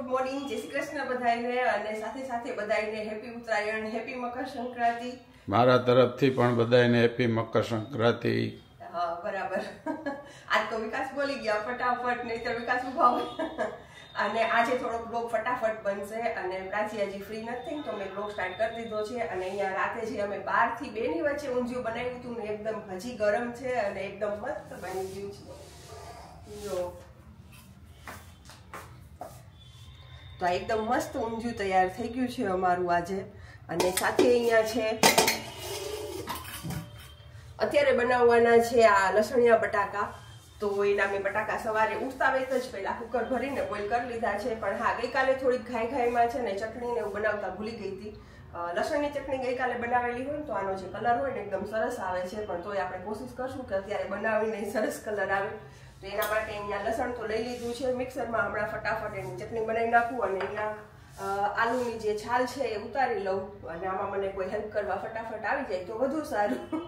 Good morning, જય શ્રી કૃષ્ણ બધાને, અને સાથે સાથે બધાને હેપી ઉત્તરાયણ, હેપી મકર સંક્રાંતિ. મારા તરફથી પણ બધાને હેપી મકર સંક્રાંતિ. હા બરાબર. આજ તો વિકાસ બોલી ગયા ફટાફટ, નહીતર વિકાસ ઉભા હોય. અને આજે થોડો બ્લોગ ફટાફટ બનશે, અને પ્રાચી હજી ફ્રી નથી તો મેં બ્લોગ સ્ટાર્ટ કરી દીધો છે. અને અહીંયા રાતે જે અમે 12 થી 2 ની વચ્ચે ઊંધિયું બનાવ્યું હતું ને, એકદમ હજી ગરમ છે અને એકદમ મસ્ત બની ગયું છે. જો તો એકદમ મસ્ત ઊંધિયું તૈયાર થઈ ગયું છે અમારું આજે. અને સાથે અહીંયા છે અત્યારે બનાવવાના છે આ લસણિયા બટાકા. તો એના મેં બટાકા સવારે ઉઠતા વેત જ પહેલા કુકર ભરીને બોઇલ કરી લીધા છે. પણ હા, ગઈકાલે થોડીક ઘાઈમાં છે ને ચટણીને એવું બનાવતા ભૂલી ગઈ હતી. લસણની ચટણી ગઈકાલે બનાવેલી હોય તો આનો જે કલર હોય ને એકદમ સરસ આવે છે. પણ તોય આપણે કોશિશ કરશું કે અત્યારે બનાવીને સરસ કલર આવે. તો એના માટે અહીંયા લસણ તો લઈ લીધું છે મિક્સરમાં. હમણાં ફટાફટ એની ચટણી બનાવી નાખું અને અહીંયા આલુની જે છાલ છે એ ઉતારી લઉં. અને આમાં મને કોઈ હેલ્પ કરવા ફટાફટ આવી જાય તો વધુ સારું.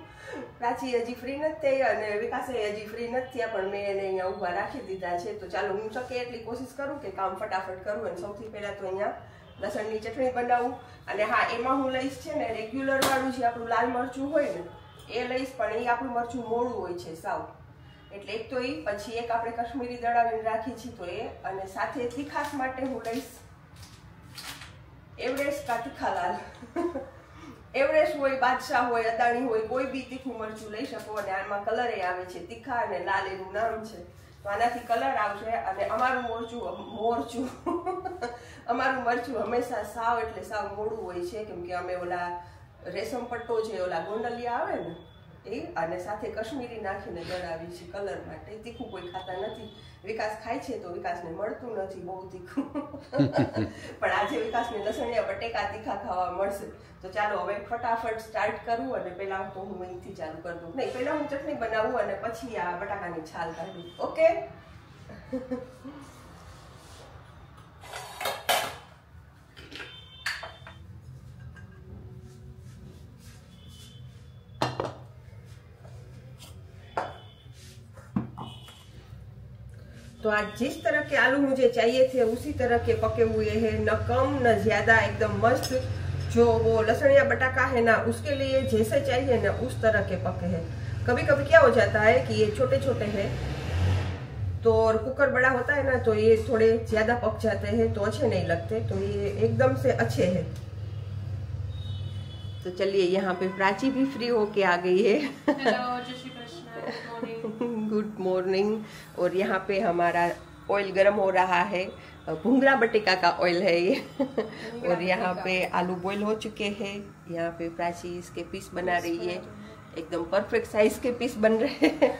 પ્રાચી હજી ફ્રી નથી થઈ અને વિકાસે હજી ફ્રી નથી થયા, પણ મેં એને અહીંયા ઊભા રાખી દીધા છે. તો ચાલો હું શકે એટલી કોશિશ કરું કે કામ ફટાફટ કરું. અને સૌથી પહેલાં તો અહીંયા લસણની ચટણી બનાવું. અને હા, એમાં હું લઈશ છે ને રેગ્યુલર વાળું જે આપણું લાલ મરચું હોય ને એ લઈશ, પણ એ આપણું મરચું મોડું હોય છે સાવ. એટલે એક તો એ, પછી એક આપણે કાશ્મીરી દળાવીને રાખી છીએ તો એ, અને સાથે તીખાસ માટે હું લઈશ એવરેસ્ટ કા તીખાલાલ. એવરેસ્ટ હોય, બાદશાહ હોય, અદાણી હોય, કોઈ બી તીખું મરચું લઈ શકો. અને આમાં કલર એ આવે છે તીખા અને લાલ એનું નામ છે. તો આનાથી કલર આવશે. અને અમારું અમારું મરચું હંમેશા સાવ એટલે સાવ મોડું હોય છે, કેમ કે અમે ઓલા રેશમ પટ્ટો જે ઓલા ગોંડલિયા આવે ને એ, અને સાથે કાશ્મીરી નાખીને દળાવી છે કલર માટે. તીખું કોઈ ખાતા નથી. વિકાસ ખાય છે તો વિકાસને મળતું નથી બહુ તીખું. પણ આજે વિકાસને લસણિયા બટેકા તીખા ખાવા મળશે. તો ચાલો હવે ફટાફટ સ્ટાર્ટ કરું. અને પહેલા તો હું અહીંથી ચાલુ કરી દઉં. નહીં, પહેલા હું ચટણી બનાવું અને પછી આ બટાકાની છાલ કાઢું. ઓકે. तो आज जिस तरह के आलू मुझे चाहिए थे उसी तरह के पके हुए हैं, न कम न ज्यादा, एकदम मस्त. जो वो लसणिया बटाका है ना, उसके लिए जैसे चाहिए ना उस तरह के पके हैं. कभी कभी क्या हो जाता है कि ये छोटे छोटे हैं तो कुकर बड़ा होता है ना, तो ये थोड़े ज्यादा पक जाते हैं तो अच्छे नहीं लगते. तो ये एकदम से अच्छे हैं. तो चलिए, यहाँ पे प्राची भी फ्री होके आ गई है. हेलो, जय श्री कृष्ण, गुड मॉर्निंग. और यहाँ पे हमारा ऑयल गर्म हो रहा है. भुंगरा बटेका का ऑयल है ये. और यहाँ पे आलू बॉईल हो चुके हैं. यहाँ पे प्राची इसके पीस बना रही है. एकदम परफेक्ट साइज के पीस बन रहे हैं.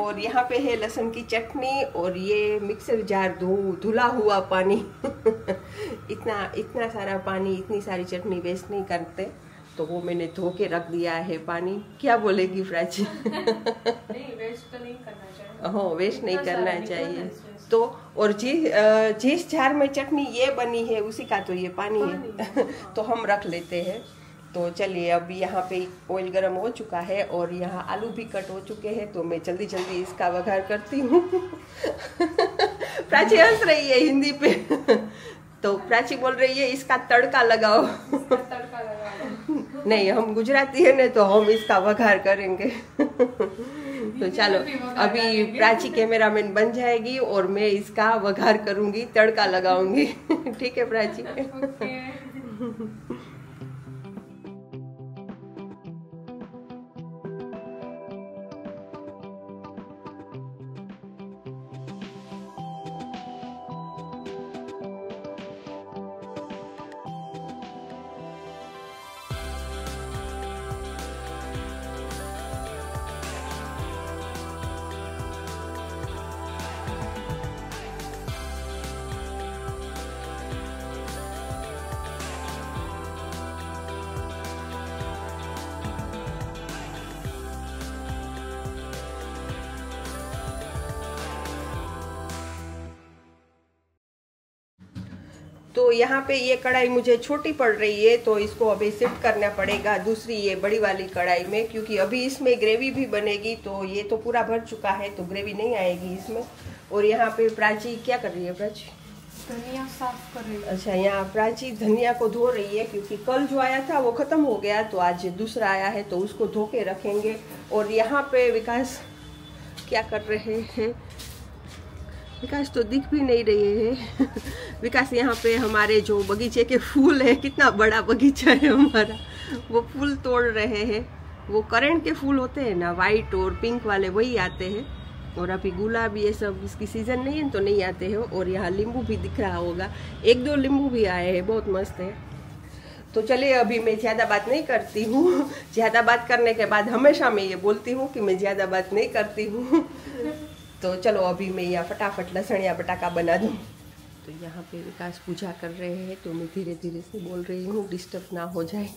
और यहाँ पे है लहसुन की चटनी. और ये मिक्सर जार धुला हुआ पानी. इतना सारा पानी, इतनी सारी चटनी वेस्ट नहीं करते, तो वो मैंने धो के रख दिया है पानी. क्या बोलेगी प्राची? नहीं, वेस्ट तो नहीं करना चाहिए. हाँ, वेस्ट नहीं करना चाहिए. तो और जिस जार में चटनी ये बनी है उसी का तो ये पानी है. तो हम रख लेते हैं. तो चलिए, अभी यहाँ पे ऑयल गर्म हो चुका है और यहाँ आलू भी कट हो चुके हैं. तो मैं जल्दी जल्दी इसका वघार करती हूँ. प्राची हंस रही है हिंदी पे. तो प्राची बोल रही है इसका तड़का लगाओ. तड़का लगाओ. नहीं, हम गुजराती है ना, तो हम इसका वघार करेंगे. तो चलो, अभी प्राची कैमरामैन बन जाएगी और मैं इसका वघार करूंगी, तड़का लगाऊंगी. ठीक है प्राची? ओके. तो यहाँ पे ये कढ़ाई मुझे छोटी पड़ रही है, तो इसको अभी शिफ्ट करना पड़ेगा दूसरी ये बड़ी वाली कढ़ाई में, क्योंकि अभी इसमें ग्रेवी भी बनेगी. तो ये तो पूरा भर चुका है तो ग्रेवी नहीं आएगी इसमें. और यहाँ पे प्राची क्या कर रही है? प्राची धनिया साफ कर रही हूँ। अच्छा, यहाँ प्राची धनिया को धो रही है क्योंकि कल जो आया था वो खत्म हो गया, तो आज दूसरा आया है तो उसको धो के रखेंगे। और यहाँ पे विकास क्या कर रहे हैं? विकास तो दिख भी नहीं रहे हैं। विकास यहाँ पे हमारे जो बगीचे के फूल है, कितना बड़ा बगीचा है हमारा, वो फूल तोड़ रहे हैं। वो करेंट के फूल होते हैं ना, वाइट और पिंक वाले, वही आते हैं। और अभी गुलाब ये सब इसकी सीजन नहीं है तो नहीं आते हैं। और यहाँ नींबू भी दिख रहा होगा, 1-2 नींबू भी आए हैं, बहुत मस्त है। तो चलिए, अभी मैं ज़्यादा बात नहीं करती हूँ। ज़्यादा बात करने के बाद हमेशा मैं ये बोलती हूँ कि मैं ज़्यादा बात नहीं करती हूँ। तो चलो, अभी मैं यहाँ फटाफट लसणिया बटाका बना दूँ। तो यहाँ पे विकास पूजा कर रहे हैं तो मैं धीरे धीरे से बोल रही हूँ, डिस्टर्ब ना हो जाए।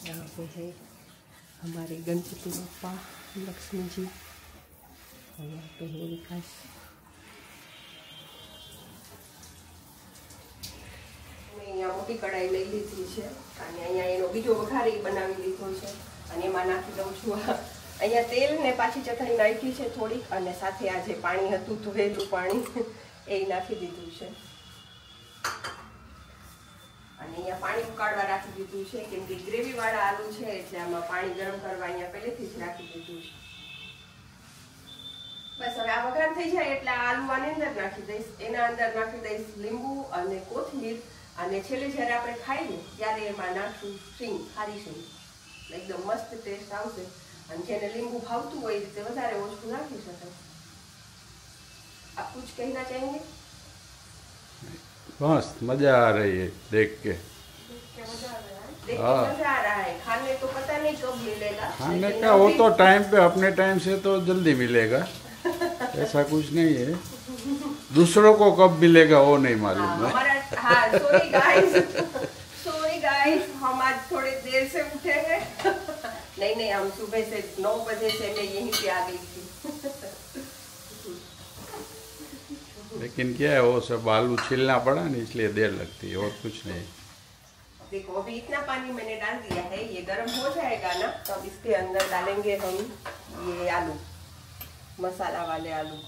यहाँ पे है हमारे गणपति बप्पा, लक्ष्मी जी, और यहाँ पे है विकास। મેં અહીંયા મોટી કઢાઈ લઈ લીધી છે અને અહીંયા એનો બીજો વઘાર બનાવી લીધો છે અને એમાં નાખી દઉં છું અહીંયા તેલ ને પાછી ચટણી નાખી છે થોડીક, અને સાથે આ જે પાણી હતું ધોયેલું પાણી એ નાખી દીધું છે। અને અહીંયા પાણી ઉકાળવા રાખી દીધું છે કેમ કે ગ્રેવી વાળા આલુ છે એટલે આમાં પાણી ગરમ કરવા અહીંયા પહેલેથી જ રાખી દીધું છે। બસ હવે આ વઘાર થઈ જાય એટલે આલુ આની અંદર નાખી દઈશ, એના અંદર નાખી દઈશ લીંબુ અને કોથમીર, અને છેલ્લે જ્યારે આપણે ખાઈએ ત્યારે એમાં નાખશું સિંગ, ખારી સિંગ, એકદમ મસ્ત ટેસ્ટ આવશે। અને જેને લીંબુ ભાવતું હોય એ રીતે વધારે ઓછું નાખી શકાય। આપ कुछ कहना चाहेंगे? बस मजा आ रही है देख के। क्या मजा आ रहा है? देख के हाँ। मजा आ रहा है। खाने तो पता नहीं कब मिलेगा, खाने लेकिन का वो अभी- तो टाइम पे, अपने टाइम से तो जल्दी मिलेगा, ऐसा कुछ नहीं है। दूसरों को कब मिलेगा वो नहीं मालूम है। सॉरी गाइस, हम आज थोड़े देर से उठे हैं। नहीं, हम सुबह से 9 बजे से मैं यहीं पे आ गई थी। लेकिन क्या है, वो सब आलू छीलना पड़ा ना, इसलिए देर लगती है, और कुछ नहीं। देखो, अभी इतना पानी मैंने डाल दिया है, ये गर्म हो जाएगा ना तब इसके अंदर डालेंगे हम ये आलू, मसाला वाले आलू।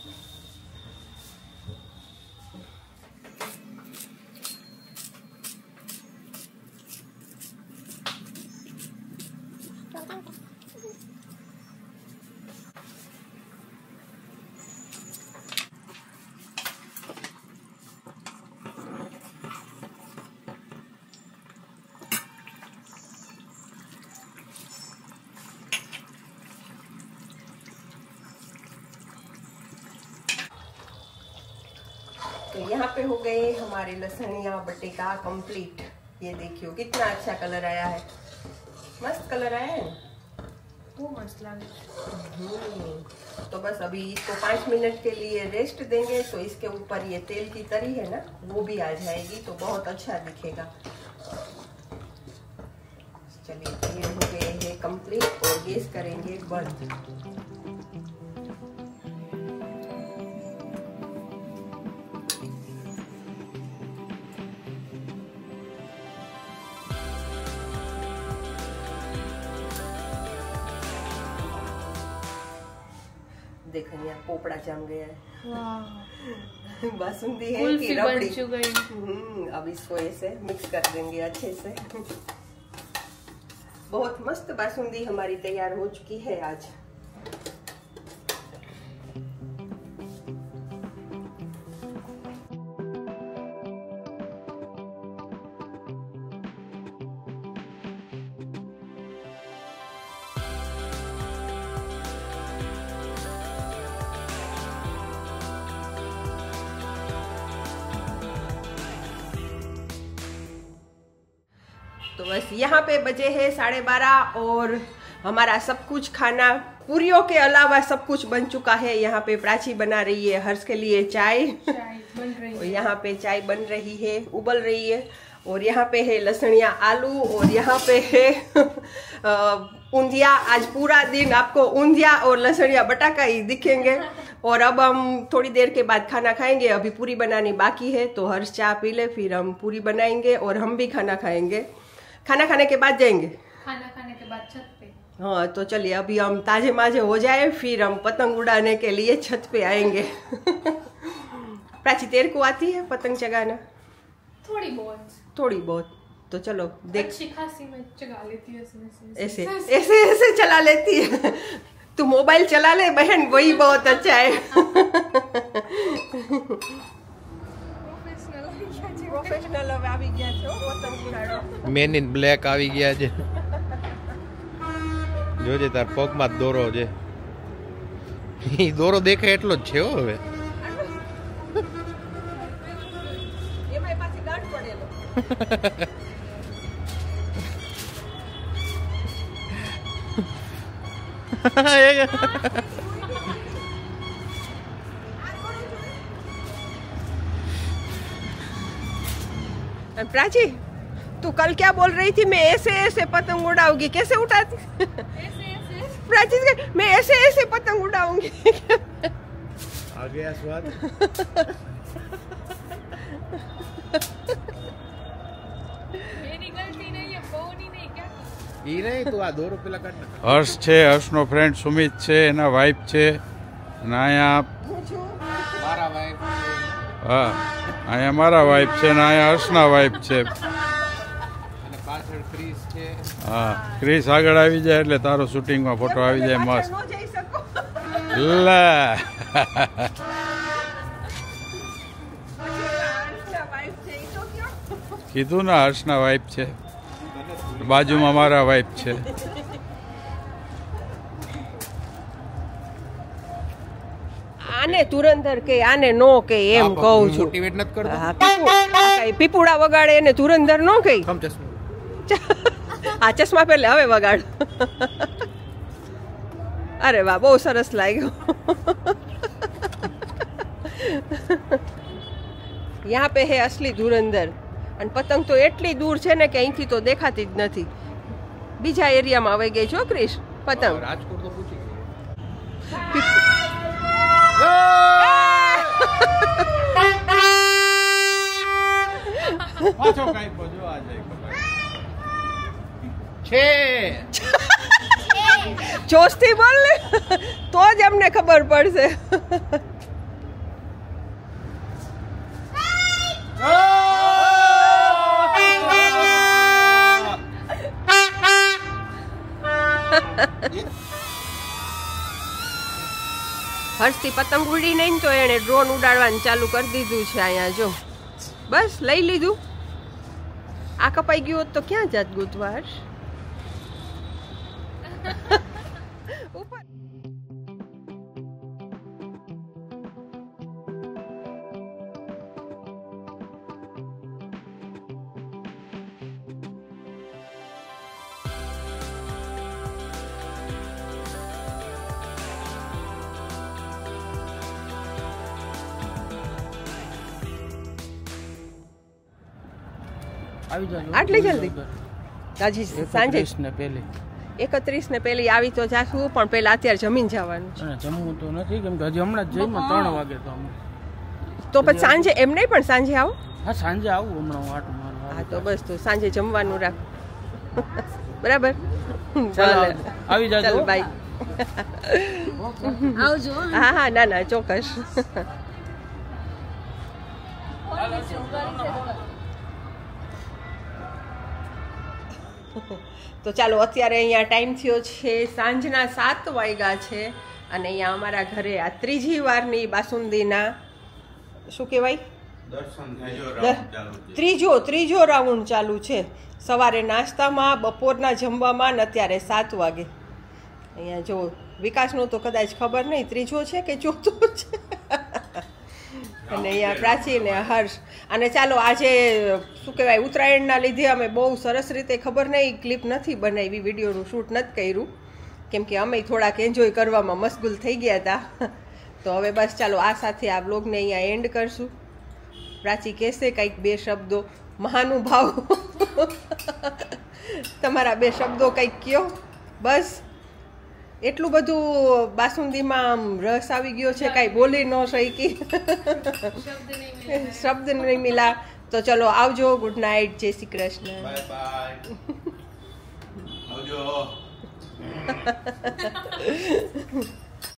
तो यहाँ पे हो गए हमारे लसणिया बटेका कंप्लीट। ये देखियो कितना अच्छा कलर आया है, मस्त कलर आया है ना। वो मस्त लगे। तो बस अभी इसको 5 मिनट के लिए रेस्ट देंगे तो इसके ऊपर ये तेल की तरी है ना वो भी आ जाएगी तो बहुत अच्छा दिखेगा। चलिए, ये हो गए हैं कंप्लीट और गैस करेंगे बंद। देखो यहाँ पोपड़ा जम गया है। वाह, बासुंदी है कुल्फी कि बन रबड़ी? चुकी। अब इसको ऐसे मिक्स कर देंगे अच्छे से। बहुत मस्त बासुंदी हमारी तैयार हो चुकी है आज। तो बस यहाँ पे बजे है 12:30 और हमारा सब कुछ खाना पूरियों के अलावा सब कुछ बन चुका है। यहाँ पे प्राची बना रही है हर्ष के लिए चाय, चाय बन रही और है। यहाँ पे चाय बन रही है, उबल रही है। और यहाँ पे है लसणिया आलू, और यहाँ पे है ऊंधिया। आज पूरा दिन आपको ऊंधिया और लसणिया बटाका ही दिखेंगे। और अब हम थोड़ी देर के बाद खाना खाएंगे। अभी पूरी बनानी बाकी है तो हर्ष चाय पी ले, फिर हम पूरी बनाएंगे और हम भी खाना खाएंगे। खाना खाने के बाद जाएंगे, खाना खाने के बाद छत पे। हाँ तो चलिए अभी हम ताजे माजे हो जाए फिर हम पतंग उड़ाने के लिए छत पे आएंगे। प्राची तेरे को आती है पतंग चगाना? थोड़ी बहुत। थोड़ी बहुत। तो चलो देख, अच्छी खासी मैं चगा लेती हूँ ऐसे ऐसे ऐसे चला लेती है। तू मोबाइल चला ले बहन, वही बहुत अच्छा है। પ્રોફેશનલ હવે આવી ગયા છો પતંગ ઉડાડો। મેન ઇન બ્લેક આવી ગયા છે। જોજે તાર પગમાં જ દોરો છે, ઈ દોરો દેખાય એટલો જ છે હો હવે। એમાં પાછી ગાંઠ પડેલો। प्राची तू कल क्या बोल रही थी? मैं ऐसे ऐसे पतंग उड़ाऊंगी। कैसे उड़ाती? प्राची मैं ऐसे ऐसे पतंग उड़ाऊंगी। आ गया स्वाद। मेरी गलती नहीं है, बोनी नहीं क्या? ઈ નહીં, તું આ દોરો પેલા કાઢ નાખ। હર્ષ છે, હર્ષનો ફ્રેન્ડ સુમિત છે, એના વાઇફ છે, અને અહીંયા મારા વાઈફ હા અહીંયા મારા વાઇફ છે, ને અહીંયા હર્ષના વાઇફ છે। અને પાછળ ક્રિસ છે। હા ક્રિસ આગળ આવી જાય એટલે તારો શૂટિંગમાં ફોટો આવી જાય મસ્ત। ન જઈ શકો। લે કીધું ને હર્ષના વાઇફ છે, બાજુમાં મારા વાઇફ છે। આને ધુરંધર કે આને નો કે એમ કહું છું। મોટિવેટ નથી કરતો। હા, કાંઈ પીપુડા વગાડે એને ધુરંધર નો કહી। કમ ચશ્મા આ ચશ્મા પહેલે હવે વગાડ। અરે વાહ, બહુ સરસ લાગ્યો। यहाँ पे है असली धुरंधर। અને પતંગ તો એટલી દૂર છે ને કે અહીંથી તો દેખાતી જ નથી। બીજા એરિયામાં આવી ગઈ છો ક્રિશ પતંગ। રાજકોટ તો પૂછી પાછો કાઈ બજો આ જાય છે। જોશથી બોલ ને તો જ અમને ખબર પડશે। હર્ષથી પતંગ ઉડી નહીં તો એણે ડ્રોન ઉડાડવાનું ચાલુ કરી દીધું છે। અહીંયા જો બસ લઈ લીધું। આ કપાઈ ગયું હોત તો ક્યાં જાત ગોતવા હર્ષ? ઉપર આવી જાજો આટલી જલ્દી? હજી સાંજે 31 ને પહેલી 31 ને પહેલી આવી તો જાશું, પણ પહેલા અત્યારે જમીન જવાનું છે। અને જમવું તો નથી કેમ કે હજી હમણાં જ જઈમાં 3 વાગે તો અમે તો પછી સાંજે એમ નહીં, પણ સાંજે આવો। હા સાંજે આવું હમણાં હું આટો મારવા। હા તો બસ તો સાંજે જમવાનું રાખ। બરાબર ચાલો, ભલે। આવી જાજો। ચાલ બાય। આવજો। હા હા ના ના ચોક્કસ। તો ચાલો અત્યારે અહીંયા ટાઈમ થયો છે સાંજના 7 વાગ્યા છે, અને અહીંયા અમારા ઘરે આ ત્રીજી વારની બાસુંદીના શું કહેવાય ત્રીજો રાઉન્ડ ચાલુ છે। સવારે નાસ્તામાં, બપોરના જમવામાં, ને અત્યારે 7 વાગે। અહીંયા જો વિકાસનું તો કદાચ ખબર નહીં ત્રીજો છે કે ચોથો છે। અને અહીંયા પ્રાચી ને હર્ષ। અને ચાલો આજે શું કહેવાય ઉત્તરાયણના લીધે અમે બહુ સરસ રીતે ખબર નહીં ક્લિપ નથી બનાવી, વિડીયોનું શૂટ નથી કર્યું, કેમ કે અમે થોડાક એન્જોય કરવામાં મશગુલ થઈ ગયા હતા। તો હવે બસ ચાલો આ સાથે આ બ્લોગને અહીંયા એન્ડ કરશું। પ્રાચી કહેશે કંઈક 2 શબ્દો। મહાનુભાવ તમારા 2 શબ્દો કંઈક કયો। બસ એટલું બધું બાસુંદીમાં આમ રસ આવી ગયો છે, કાંઈ બોલી ન શકી, શબ્દ નહીં મિલા। તો ચલો આવજો, ગુડ નાઇટ, જય શ્રી કૃષ્ણ, બાય બાય આવજો।